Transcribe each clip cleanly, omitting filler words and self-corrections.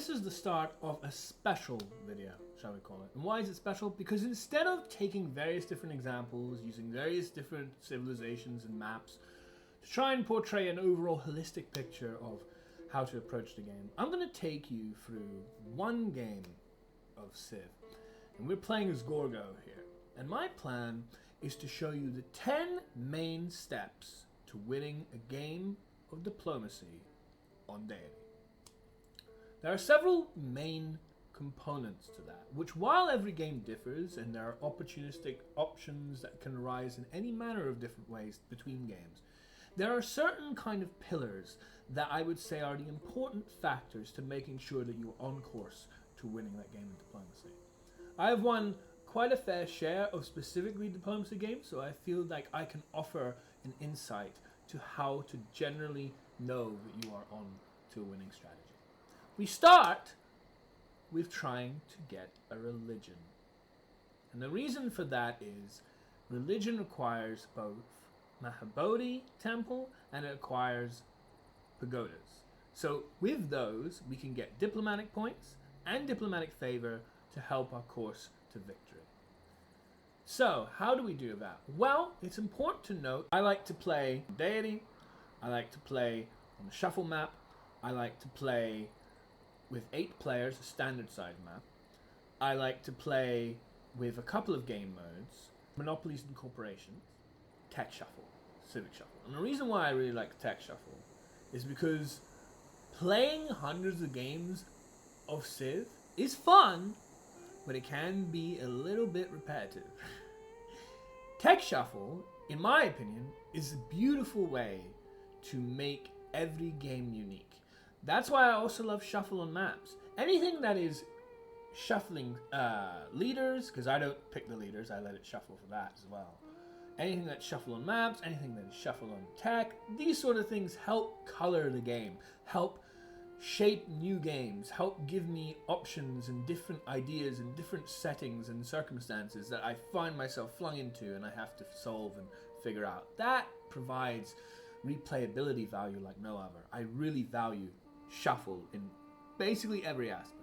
this is the start of a special video, shall we call it. And why is it special? Because instead of taking various different examples, using various different civilizations and maps to try and portray an overall holistic picture of how to approach the game, I'm going to take you through one game of Civ. And we're playing as Gorgo here. And my plan is to show you the 10 main steps to winning a game of diplomacy on Deity. There are several main components to that, which while every game differs and there are opportunistic options that can arise in any manner of different ways between games, there are certain kind of pillars that I would say are the important factors to making sure that you're on course to winning that game of diplomacy. I have won quite a fair share of specifically diplomacy games, so I feel like I can offer an insight to how to generally know that you are on to a winning strategy. We start with trying to get a religion. And the reason for that is religion requires both Mahabodhi temple and it requires pagodas. So with those, we can get diplomatic points and diplomatic favor to help our course to victory. So how do we do that? Well, it's important to note I like to play Deity, I like to play on the shuffle map, I like to play with 8 players, a standard size map. I like to play with a couple of game modes, Monopolies and Corporations, Tech Shuffle, Civic Shuffle. And the reason why I really like Tech Shuffle is because playing hundreds of games of Civ is fun, but it can be a little bit repetitive. Tech Shuffle, in my opinion, is a beautiful way to make every game unique. That's why I also love shuffle on maps. Anything that is shuffling leaders, because I don't pick the leaders, I let it shuffle for that as well. Anything that's shuffle on maps, anything that is shuffle on tech, these sort of things help color the game, help shape new games, help give me options and different ideas and different settings and circumstances that I find myself flung into and I have to solve and figure out. That provides replayability value like no other. I really value shuffle in basically every aspect.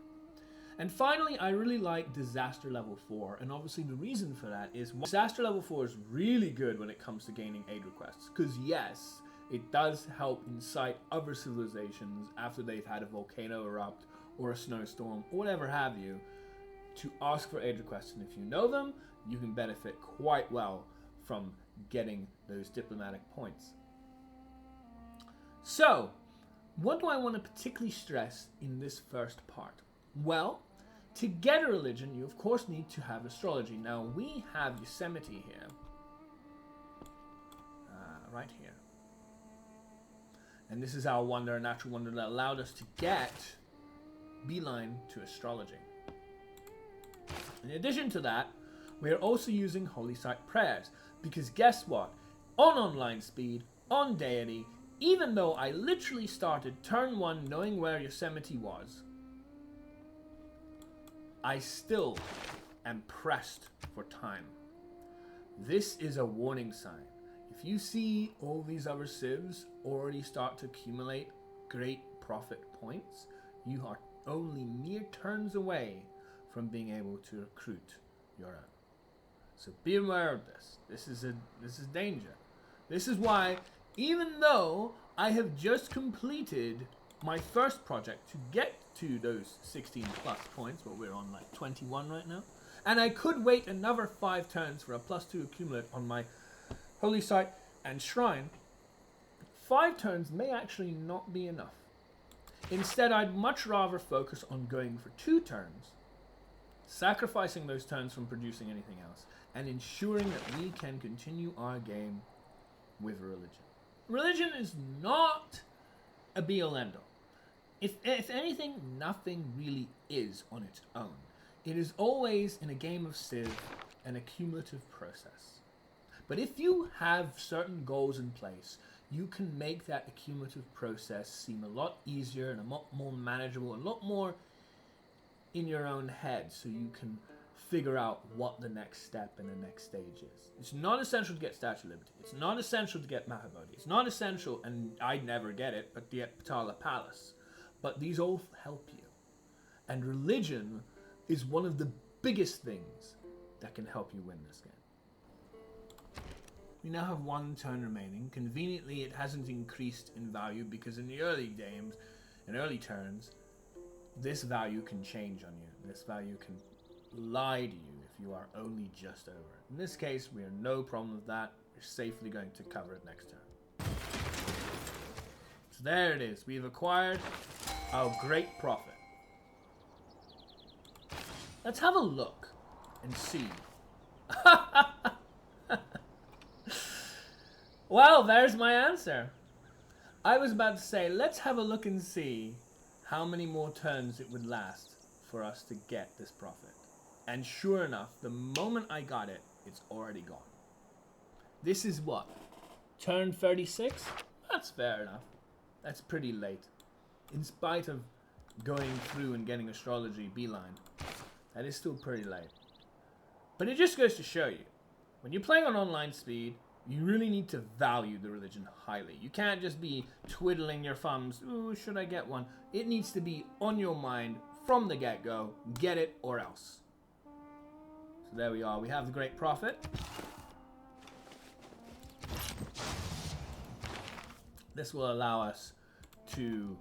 And finally, I really like Disaster Level 4, and obviously the reason for that is Disaster Level 4 is really good when it comes to gaining aid requests, because yes, it does help incite other civilizations after they've had a volcano erupt or a snowstorm or whatever have you to ask for aid requests, and if you know them, you can benefit quite well from getting those diplomatic points. So, what do I want to particularly stress in this first part? Well, to get a religion, you of course need to have astrology. Now, we have Yosemite here. Right here. And this is our wonder, a natural wonder that allowed us to get beeline to astrology. In addition to that, we are also using Holy Site prayers. Because guess what? On online speed, on Deity, even though I literally started turn 1 knowing where Yosemite was, I still am pressed for time. This is a warning sign. If you see all these other civs already start to accumulate great profit points, you are only mere turns away from being able to recruit your own. So be aware of this. This is danger. This is why, even though I have just completed my first project to get to those 16 plus points, but we're on like 21 right now, and I could wait another 5 turns for a +2 accumulate on my Holy Site and Shrine, 5 turns may actually not be enough. Instead, I'd much rather focus on going for 2 turns, sacrificing those turns from producing anything else, and ensuring that we can continue our game with religion. Religion is not a be-all end-all. If anything, nothing really is on its own. It is always, in a game of Civ, an accumulative process. But if you have certain goals in place, you can make that accumulative process seem a lot easier and a lot more manageable, and a lot more in your own head, so you can figure out what the next step and the next stage is. It's not essential to get Statue of Liberty. It's not essential to get Mahabodhi. It's not essential, and I'd never get it, but the Patala Palace. But these all help you. And religion is one of the biggest things that can help you win this game. We now have 1 turn remaining. Conveniently, it hasn't increased in value because in the early games, in early turns, this value can change on you. This value can lie to you if you are only just over it. In this case, we have no problem with that. We're safely going to cover it next turn. So there it is. We've acquired our great profit. Let's have a look and see. Well, there's my answer. I was about to say, let's have a look and see how many more turns it would last for us to get this profit. And sure enough, the moment I got it, it's already gone. This is what? Turn 36? That's fair enough. That's pretty late. In spite of going through and getting astrology beeline, that is still pretty late. But it just goes to show you, when you're playing on online speed, you really need to value the religion highly. You can't just be twiddling your thumbs, ooh, should I get one? It needs to be on your mind from the get-go, get it or else. So there we are, we have the great profit. This will allow us to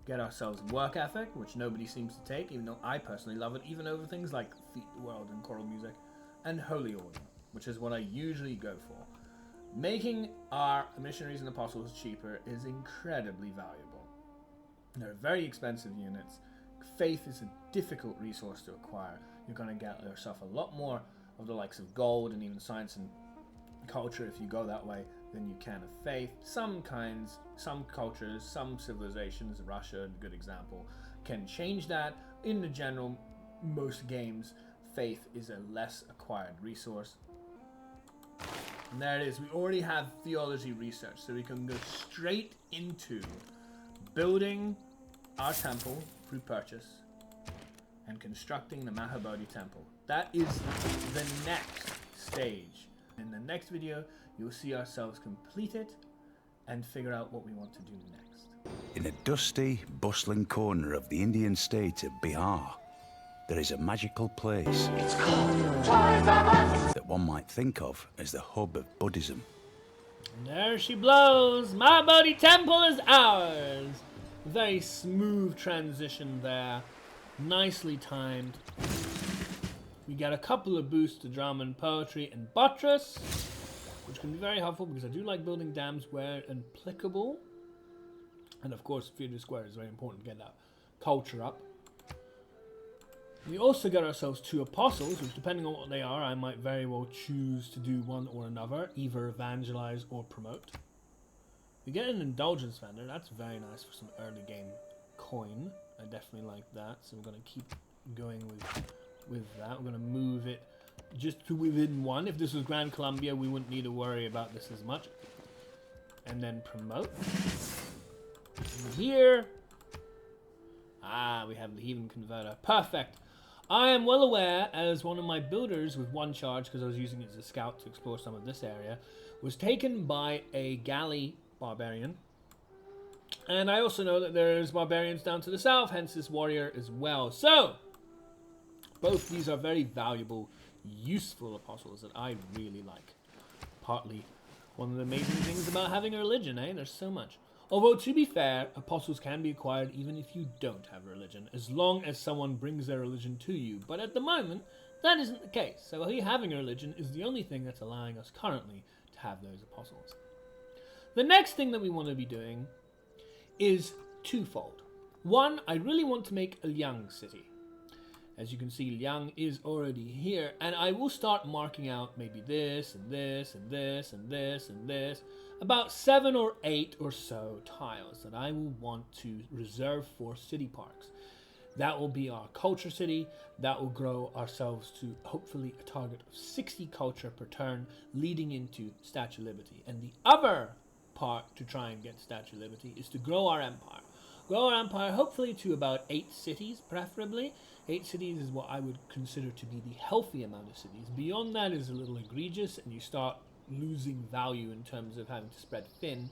get ourselves work ethic, which nobody seems to take, even though I personally love it, even over things like Feed the World and Choral Music, and Holy Order, which is what I usually go for. Making our missionaries and apostles cheaper is incredibly valuable. They're very expensive units. Faith is a difficult resource to acquire. You're going to get yourself a lot more of the likes of gold and even science and culture if you go that way than you can of faith. Some kinds, some cultures, some civilizations, Russia, a good example, can change that. In the general, most games, faith is a less acquired resource. And there it is. We already have theology research, so we can go straight into building our temple through purchase and constructing the Mahabodhi temple. That is the next stage. In the next video, you'll see ourselves complete it and figure out what we want to do next. In a dusty, bustling corner of the Indian state of Bihar, there is a magical place that one might think of as the hub of Buddhism. And there she blows! Mahabodhi temple is ours! Very smooth transition there. Nicely timed. We get a couple of boosts to drama and poetry and buttress, which can be very helpful because I do like building dams where applicable. And of course, Theatre Square is very important to get that culture up. We also get ourselves 2 apostles, which depending on what they are, I might very well choose to do one or another, either evangelize or promote. We get an indulgence vendor, that's very nice for some early game coin. I definitely like that, so we're going to keep going with that. We're going to move it just to within 1. If this was Grand Columbia, we wouldn't need to worry about this as much. And then promote. And here, we have the Heathen Converter. Perfect. I am well aware, as one of my builders with 1 charge, because I was using it as a scout to explore some of this area, was taken by a galley barbarian. And I also know that there's barbarians down to the south, hence this warrior as well. So, both these are very valuable, useful apostles that I really like. Partly one of the amazing things about having a religion, eh? There's so much. Although, to be fair, apostles can be acquired even if you don't have a religion, as long as someone brings their religion to you. But at the moment, that isn't the case. So having a religion is the only thing that's allowing us currently to have those apostles. The next thing that we want to be doing is twofold. 1, I really want to make a Liang city. As you can see, Liang is already here, and I will start marking out maybe this, and this, and this, and this, and this. About 7 or 8 or so tiles that I will want to reserve for city parks. That will be our culture city. That will grow ourselves to hopefully a target of 60 culture per turn, leading into Statue of Liberty. And the other part to try and get Statue of Liberty is to grow our empire. Grow our empire hopefully to about 8 cities, preferably. 8 cities is what I would consider to be the healthy amount of cities. Beyond that is a little egregious, and you start losing value in terms of having to spread thin.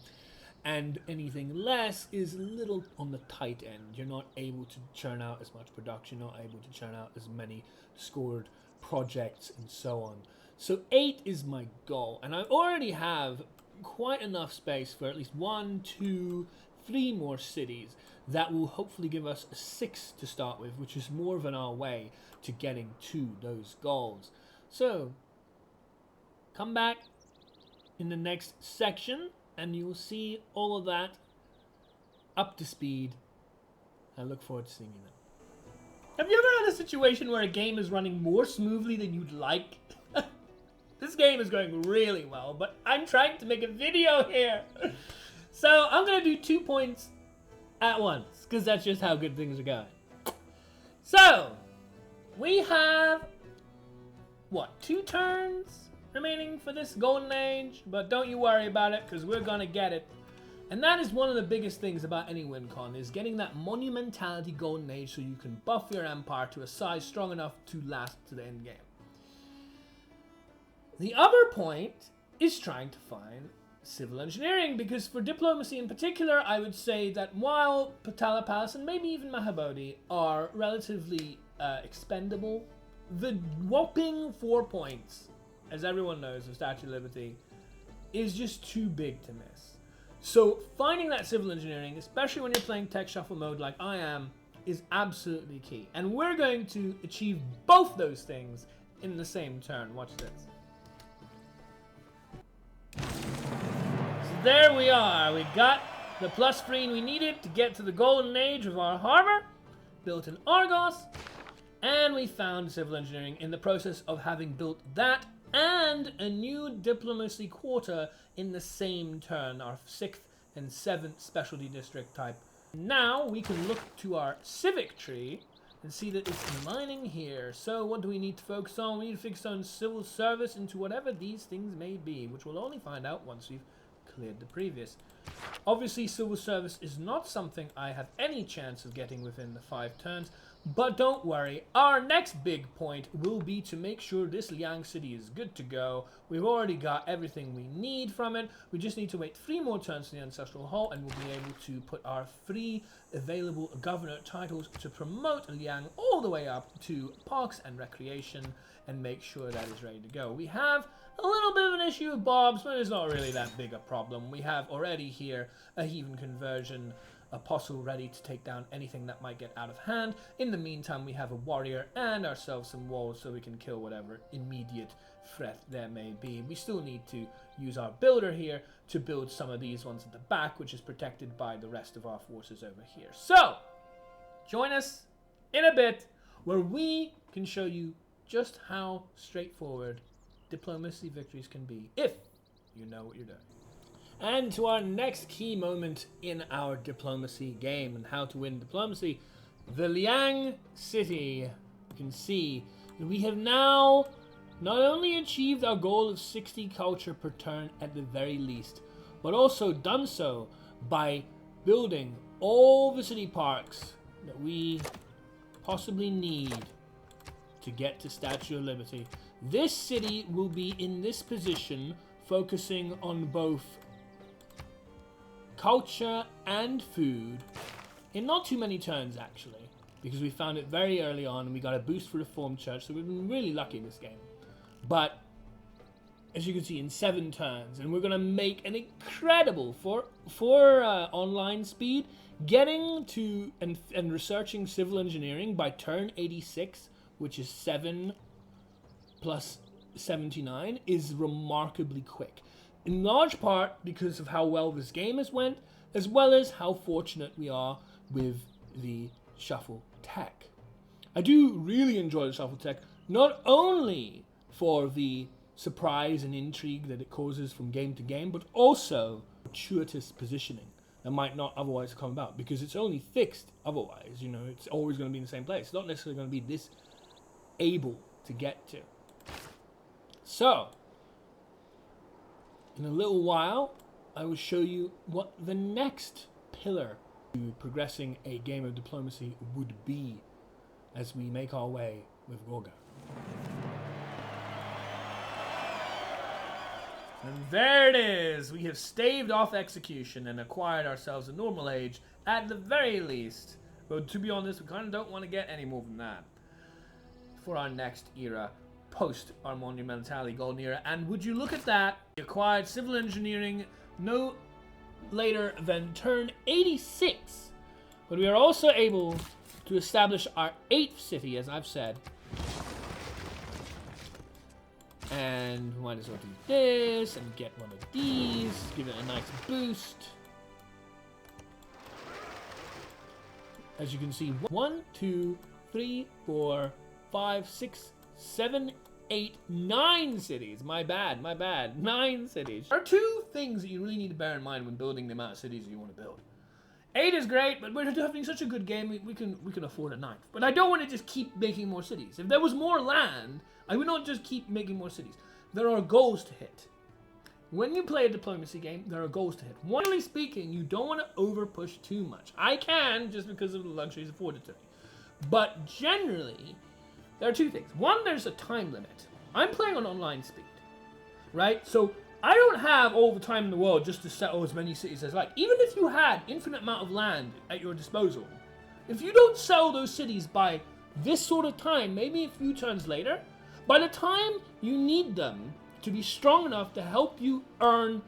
and anything less is a little on the tight end. You're not able to churn out as much production, not able to churn out as many scored projects and so on. So 8 is my goal, and I already have quite enough space for at least 1, 2, 3 more cities that will hopefully give us a 6 to start with, which is more than our way to getting to those goals. So come back in the next section and you will see all of that up to speed. I look forward to seeing you then. Have you ever had a situation where a game is running more smoothly than you'd like? This game is going really well, but I'm trying to make a video here. So I'm going to do 2 points at once, because that's just how good things are going. So, we have, what, 2 turns remaining for this golden age? But don't you worry about it, because we're going to get it. And that is one of the biggest things about any WinCon, is getting that Monumentality golden age so you can buff your empire to a size strong enough to last to the end game. The other point is trying to find civil engineering, because for diplomacy in particular, I would say that while Patala Palace and maybe even Mahabodhi are relatively expendable, the whopping 4 points, as everyone knows, of Statue of Liberty is just too big to miss. So finding that civil engineering, especially when you're playing tech shuffle mode like I am, is absolutely key. And we're going to achieve both those things in the same turn. Watch this. There we are. We got the plus screen we needed to get to the golden age of our harbor, built in Argos, and we found civil engineering in the process of having built that and a new diplomacy quarter in the same turn, our 6th and 7th specialty district type. Now we can look to our civic tree and see that it's aligning here. So what do we need to focus on? We need to focus on civil service into whatever these things may be, which we'll only find out once we've cleared the previous. Obviously, civil service is not something I have any chance of getting within the 5 turns, but don't worry, our next big point will be to make sure this Liang city is good to go. We've already got everything we need from it. We just need to wait 3 more turns to the Ancestral Hall, and we'll be able to put our 3 available governor titles to promote Liang all the way up to Parks and Recreation and make sure that is ready to go. We have a little bit of an issue with Bob's, but it's not really that big a problem. We have already here a heathen conversion apostle ready to take down anything that might get out of hand. In the meantime, we have a warrior and ourselves some walls so we can kill whatever immediate threat there may be. We still need to use our builder here to build some of these ones at the back, which is protected by the rest of our forces over here. So, join us in a bit where we can show you just how straightforward diplomacy victories can be if you know what you're doing. And to our next key moment in our diplomacy game and how to win diplomacy, the Liang city. You can see that we have now not only achieved our goal of 60 culture per turn at the very least, but also done so by building all the city parks that we possibly need to get to Statue of Liberty. This city will be in this position, focusing on both culture and food in not too many turns, actually, because we found it very early on and we got a boost for Reformed Church, so we've been really lucky this game. But as you can see, in 7 turns, and we're going to make an incredible for online speed, getting to and researching civil engineering by turn 86, which is 7 plus 79, is remarkably quick. In large part because of how well this game has went, as well as how fortunate we are with the shuffle tech. I do really enjoy the shuffle tech, not only for the surprise and intrigue that it causes from game to game, but also fortuitous positioning that might not otherwise come about, because it's only fixed otherwise. You know, it's always going to be in the same place. It's not necessarily going to be this able to get to. So, in a little while, I will show you what the next pillar to progressing a game of diplomacy would be as we make our way with Roga. And there it is. We have staved off execution and acquired ourselves a normal age at the very least. But to be honest, we kind of don't want to get any more than that for our next era, post our Monumentality Golden Era. And would you look at that, we acquired civil engineering no later than turn 86. But we are also able to establish our 8th city, as I've said. And we might as well do this and get one of these, give it a nice boost. As you can see, 1, 2, 3, 4, 5, 6, 7, 8, 9 cities. My bad. 9 cities. There are 2 things that you really need to bear in mind when building the amount of cities you want to build. 8 is great, but we're having such a good game, we can afford a 9th. But I don't want to just keep making more cities. If there was more land, I would not just keep making more cities. There are goals to hit. When you play a diplomacy game, there are goals to hit. Generally speaking, you don't want to over push too much. I can, just because of the luxuries afforded to me. But generally, there are 2 things. One, there's a time limit. I'm playing on online speed, right? So I don't have all the time in the world just to settle as many cities as I like. Even if you had infinite amount of land at your disposal, if you don't sell those cities by this sort of time, maybe a few turns later, by the time you need them to be strong enough to help you earn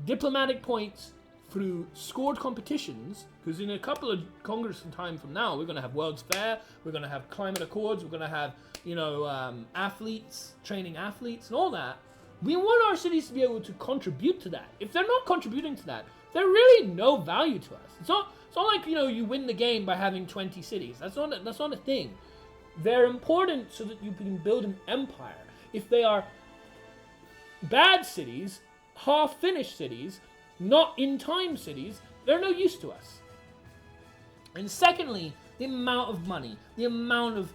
diplomatic points through scored competitions, because in a couple of Congress time from now, we're going to have World's Fair, we're going to have climate accords, we're going to have, athletes, training athletes, and all that. We want our cities to be able to contribute to that. If they're not contributing to that, they're really no value to us. It's not like, you win the game by having 20 cities. That's not a thing. They're important so that you can build an empire. If they are bad cities, half-finished cities, not in-time cities, they're no use to us. And secondly, the amount of money, the amount of,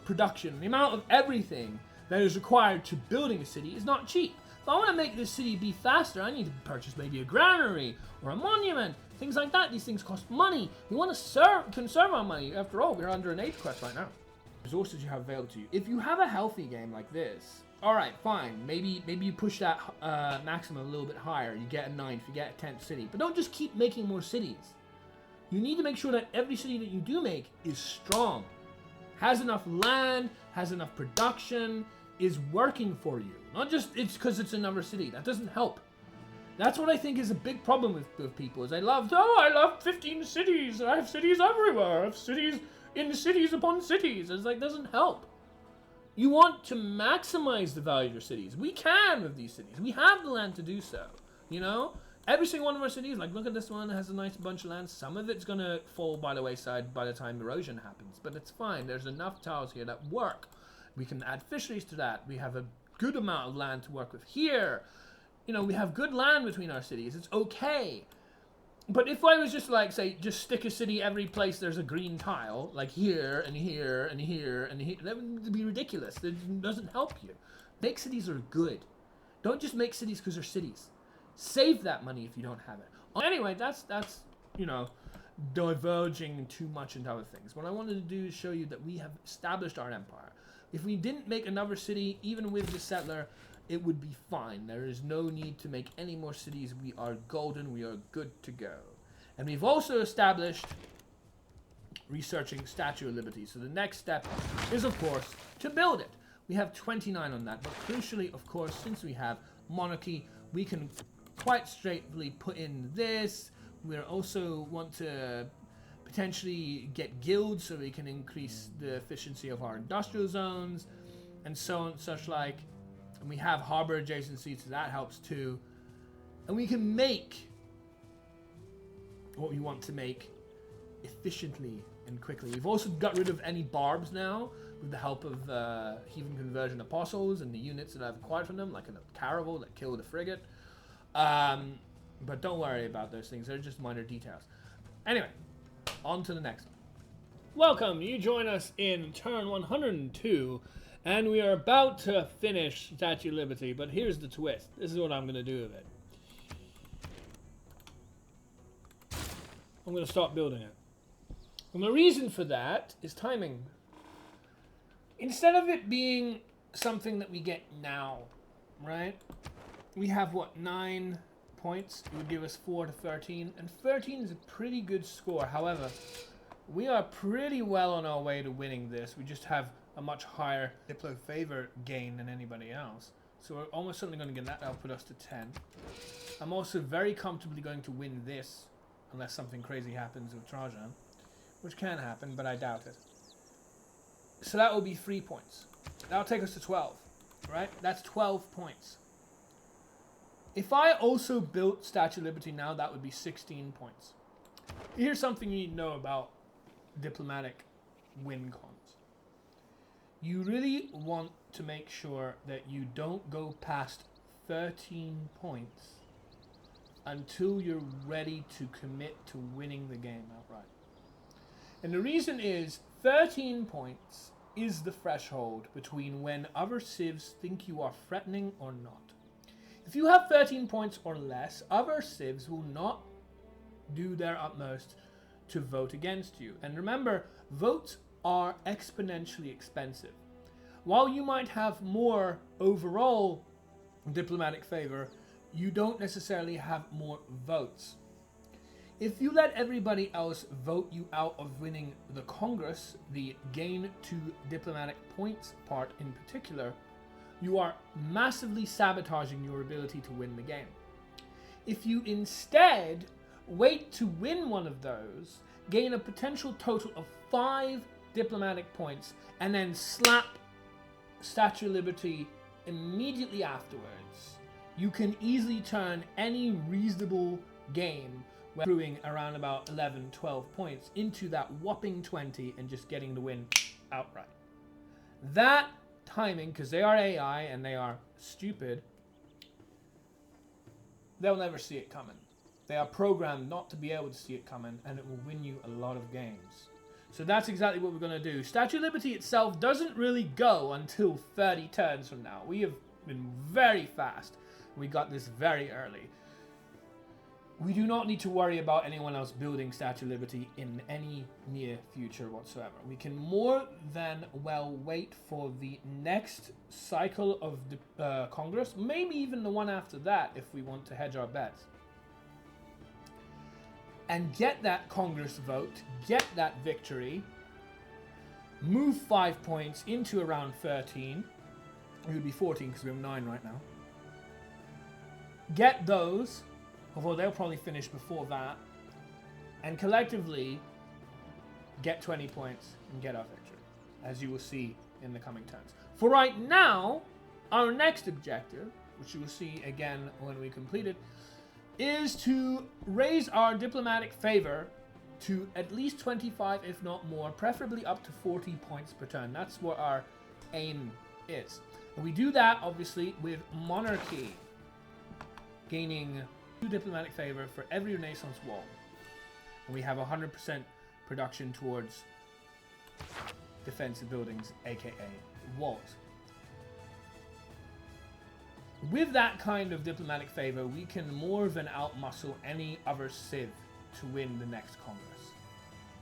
production, the amount of everything that is required to building a city is not cheap. If I want to make this city be faster, I need to purchase maybe a granary or a monument, things like that. These things cost money. We want to conserve our money. After all, we're under an age quest right now. Resources you have available to you. If you have a healthy game like this, all right, fine. Maybe you push that maximum a little bit higher. You get a 9th, you get a 10th city. But don't just keep making more cities. You need to make sure that every city that you do make is strong, has enough land, has enough production, is working for you. Not just it's because it's another city. That doesn't help. That's what I think is a big problem with people. Is I love 15 cities. I have cities everywhere. I have cities in cities upon cities. It's like, doesn't help. You want to maximize the value of your cities. We can with these cities. We have the land to do so. Every single one of our cities, like look at this one, has a nice bunch of land. Some of it's gonna fall by the wayside by the time erosion happens, but it's fine. There's enough tiles here that work. We can add fisheries to that. We have a good amount of land to work with here. We have good land between our cities. It's okay. But if I was just like, say, just stick a city every place there's a green tile, like here and here and here and here, that would be ridiculous. That doesn't help you. Make cities are good. Don't just make cities because they're cities. Save that money if you don't have it. Anyway, that's diverging too much into other things. What I wanted to do is show you that we have established our empire. If we didn't make another city, even with the settler, it would be fine. There is no need to make any more cities. We are golden. We are good to go. And we've also established researching Statue of Liberty. So the next step is, of course, to build it. We have 29 on that. But crucially, of course, since we have monarchy, we can quite straightly put in this. We also want to potentially get guilds so we can increase the efficiency of our industrial zones and so on, such like. And we have harbor adjacency, so that helps too. And we can make what we want to make efficiently and quickly. We've also got rid of any barbs now with the help of Heathen Conversion Apostles and the units that I've acquired from them, like a caravel that killed a frigate. But don't worry about those things. They're just minor details. Anyway, on to the next one. Welcome. You join us in turn 102. And we are about to finish Statue of Liberty, but here's the twist. This is what I'm going to do with it. I'm going to start building it. And the reason for that is timing. Instead of it being something that we get now, right? we have, what, 9 points? It would give us 4 to 13. And 13 is a pretty good score. However, we are pretty well on our way to winning this. We just have a much higher Diplo favor gain than anybody else. So we're almost certainly going to get that. That'll put us to 10. I'm also very comfortably going to win this, unless something crazy happens with Trajan, which can happen, but I doubt it. So that will be 3 points. That'll take us to 12, right? That's 12 points. If I also built Statue of Liberty now, that would be 16 points. Here's something you need to know about diplomatic win cons. You really want to make sure that you don't go past 13 points until you're ready to commit to winning the game outright. And the reason is 13 points is the threshold between when other civs think you are threatening or not. If you have 13 points or less, other civs will not do their utmost to vote against you. And remember, votes are exponentially expensive. While you might have more overall diplomatic favor, you don't necessarily have more votes. If you let everybody else vote you out of winning the Congress, the gain to diplomatic points part in particular, you are massively sabotaging your ability to win the game. If you instead wait to win one of those, gain a potential total of 5 diplomatic points, and then slap Statue of Liberty immediately afterwards, you can easily turn any reasonable game accruing around about 11, 12 points into that whopping 20 and just getting the win outright. That timing, because they are AI and they are stupid, they'll never see it coming. They are programmed not to be able to see it coming, and it will win you a lot of games. So that's exactly what we're going to do. Statue of Liberty itself doesn't really go until 30 turns from now. We have been very fast. We got this very early. We do not need to worry about anyone else building Statue of Liberty in any near future whatsoever. We can more than well wait for the next cycle of the Congress, maybe even the one after that if we want to hedge our bets. And get that Congress vote, get that victory, move 5 points into around 13. It would be 14 because we have 9 right now. Get those, although they'll probably finish before that, and collectively get 20 points and get our victory, as you will see in the coming turns. For right now, our next objective, which you will see again when we complete it, is to raise our diplomatic favor to at least 25, if not more, preferably up to 40 points per turn. That's what our aim is. And we do that, obviously, with monarchy, gaining 2 diplomatic favor for every Renaissance wall. And we have 100% production towards defensive buildings, aka walls. With that kind of diplomatic favor, we can more than outmuscle any other civ to win the next Congress.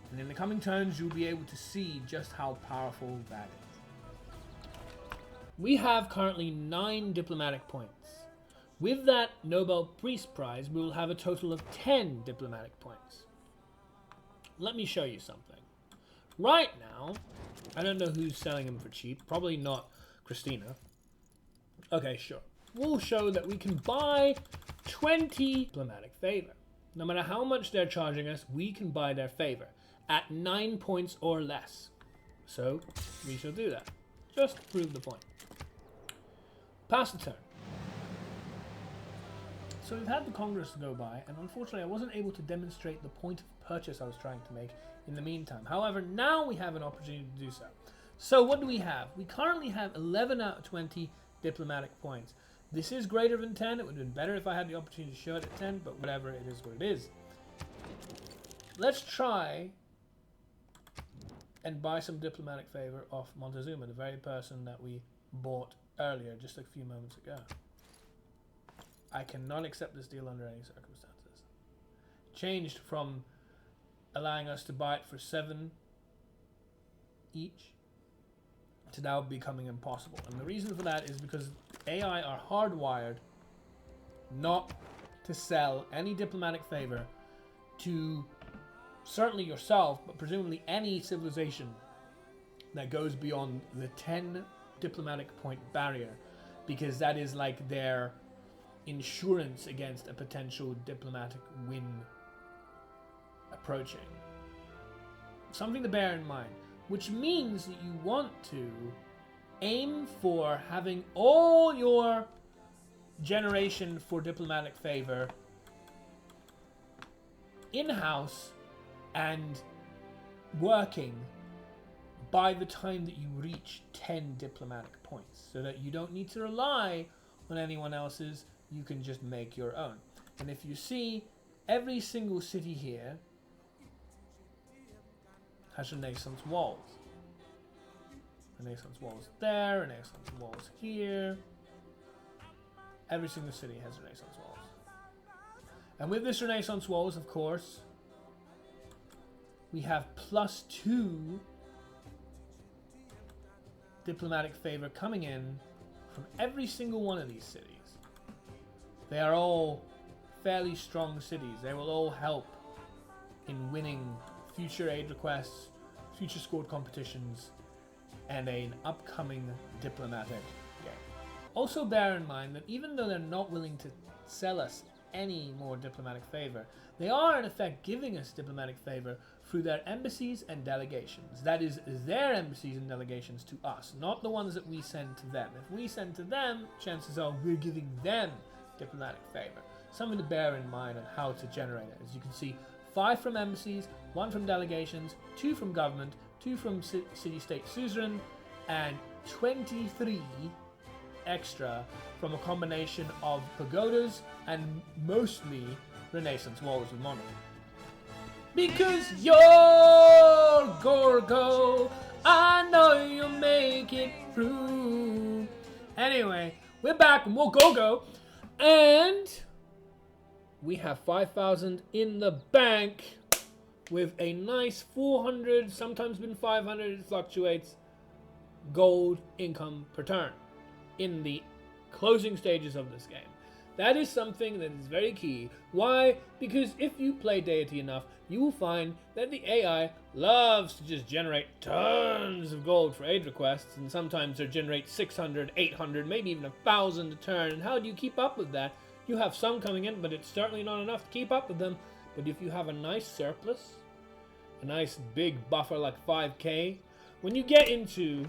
And in the coming turns, you'll be able to see just how powerful that is. We have currently 9 diplomatic points. With that Nobel Priest Prize, we will have a total of 10 diplomatic points. Let me show you something. Right now, I don't know who's selling them for cheap. Probably not Christina. Okay, sure. We'll show that we can buy 20 diplomatic favor. No matter how much they're charging us, we can buy their favor at 9 points or less. So, we shall do that. Just to prove the point. Pass the turn. So we've had the Congress go by, and unfortunately I wasn't able to demonstrate the point of purchase I was trying to make in the meantime. However, now we have an opportunity to do so. So what do we have? We currently have 11 out of 20 diplomatic points. This is greater than 10. It would have been better if I had the opportunity to show it at 10, but whatever, it is what it is. Let's try and buy some diplomatic favor off Montezuma, the very person that we bought earlier, just a few moments ago. I cannot accept this deal under any circumstances. Changed from allowing us to buy it for 7 each to now becoming impossible. And the reason for that is because AI are hardwired not to sell any diplomatic favor to certainly yourself, but presumably any civilization that goes beyond the 10 diplomatic point barrier, because that is like their insurance against a potential diplomatic win approaching. Something to bear in mind, which means that you want to aim for having all your generation for diplomatic favor in-house and working by the time that you reach 10 diplomatic points, so that you don't need to rely on anyone else's, you can just make your own. And if you see, every single city here has Renaissance walls. Renaissance walls there, Renaissance walls here. Every single city has Renaissance walls. And with this Renaissance walls, of course, we have +2 diplomatic favor coming in from every single one of these cities. They are all fairly strong cities. They will all help in winning future aid requests, future scored competitions, and an upcoming diplomatic game. Also bear in mind that even though they're not willing to sell us any more diplomatic favor, they are in effect giving us diplomatic favor through their embassies and delegations. That is, their embassies and delegations to us, not the ones that we send to them. If we send to them, chances are we're giving them diplomatic favor. Something to bear in mind on how to generate it. As you can see, 5 from embassies, 1 from delegations, 2 from government, 2 from city-state suzerain, and 23 extra from a combination of pagodas and mostly Renaissance walls with mono. Because you're Gorgo, I know you'll make it through. Anyway, we're back and we'll go. And we have 5,000 in the bank with a nice 400, sometimes been 500, it fluctuates, gold income per turn in the closing stages of this game. That is something that is very key. Why? Because if you play Deity enough, you will find that the AI loves to just generate tons of gold for aid requests, and sometimes they generate 600, 800, maybe even 1,000 a turn. And how do you keep up with that? You have some coming in, but it's certainly not enough to keep up with them. But if you have a nice surplus, a nice big buffer like 5k, when you get into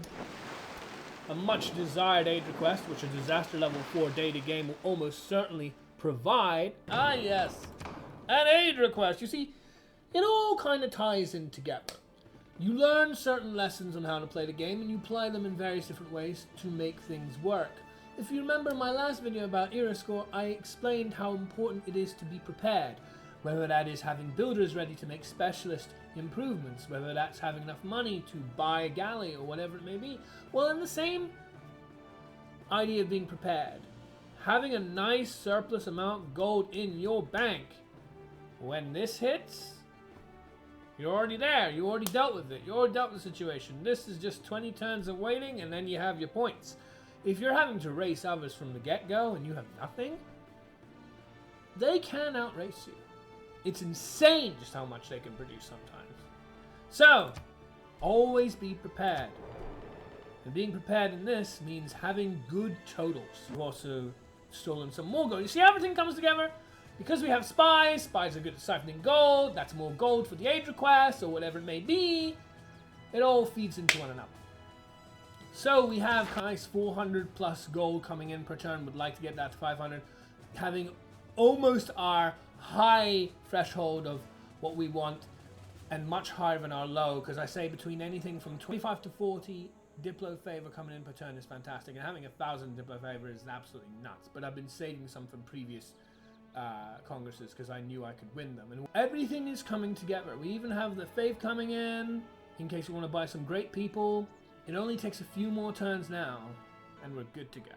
a much desired aid request, which a disaster level 4 data game will almost certainly provide. Ah yes, an aid request. You see, it all kind of ties in together. You learn certain lessons on how to play the game and you apply them in various different ways to make things work. If you remember my last video about era score, I explained how important it is to be prepared. Whether that is having builders ready to make specialist improvements, whether that's having enough money to buy a galley or whatever it may be. Well, in the same idea of being prepared, having a nice surplus amount of gold in your bank, when this hits, you're already there, you already dealt with it, you already dealt with the situation. This is just 20 turns of waiting and then you have your points. If you're having to race others from the get-go and you have nothing, they can outrace you. It's insane just how much they can produce sometimes. So, always be prepared. And being prepared in this means having good totals. You've also stolen some more gold. You see how everything comes together? Because we have spies, spies are good at siphoning gold, that's more gold for the aid request, or whatever it may be. It all feeds into one another. So we have nice 400 plus gold coming in per turn. Would like to get that to 500. Having almost our high threshold of what we want and much higher than our low, because I say between anything from 25 to 40 Diplo favor coming in per turn is fantastic, and having 1,000 Diplo favor is absolutely nuts. But I've been saving some from previous congresses because I knew I could win them, and everything is coming together. We even have the fave coming in case you want to buy some great people. It only takes a few more turns now and we're good to go.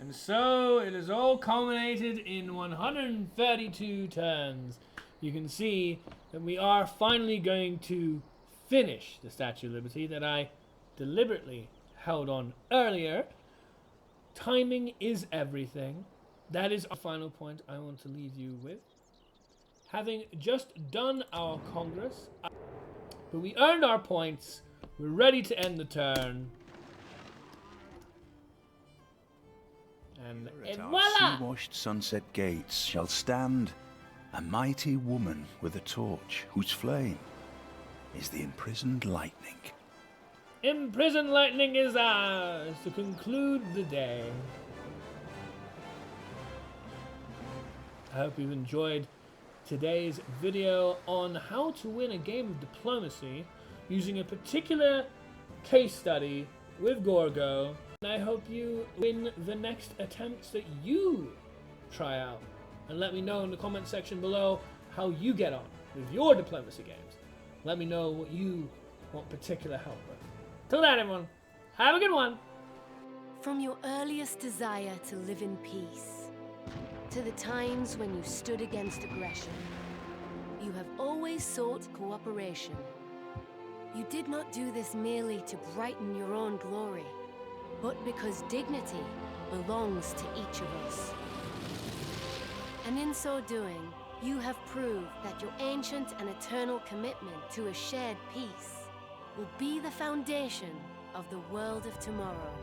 And so it is all culminated in 132 turns. You can see that we are finally going to finish the Statue of Liberty that I deliberately held on earlier. Timing is everything. that is our final point I want to leave you with. Having just done our Congress, but we earned our points, we're ready to end the turn. And voila! Sea-washed sunset gates shall stand a mighty woman with a torch, whose flame is the imprisoned lightning. Imprisoned lightning is ours to conclude the day. I hope you've enjoyed today's video on how to win a game of diplomacy using a particular case study with Gorgo. And I hope you win the next attempts that you try out. And let me know in the comment section below how you get on with your diplomacy games. Let me know what you want particular help with. Till then, everyone, have a good one. From your earliest desire to live in peace, to the times when you stood against aggression, you have always sought cooperation. You did not do this merely to brighten your own glory, but because dignity belongs to each of us. And in so doing, you have proved that your ancient and eternal commitment to a shared peace will be the foundation of the world of tomorrow.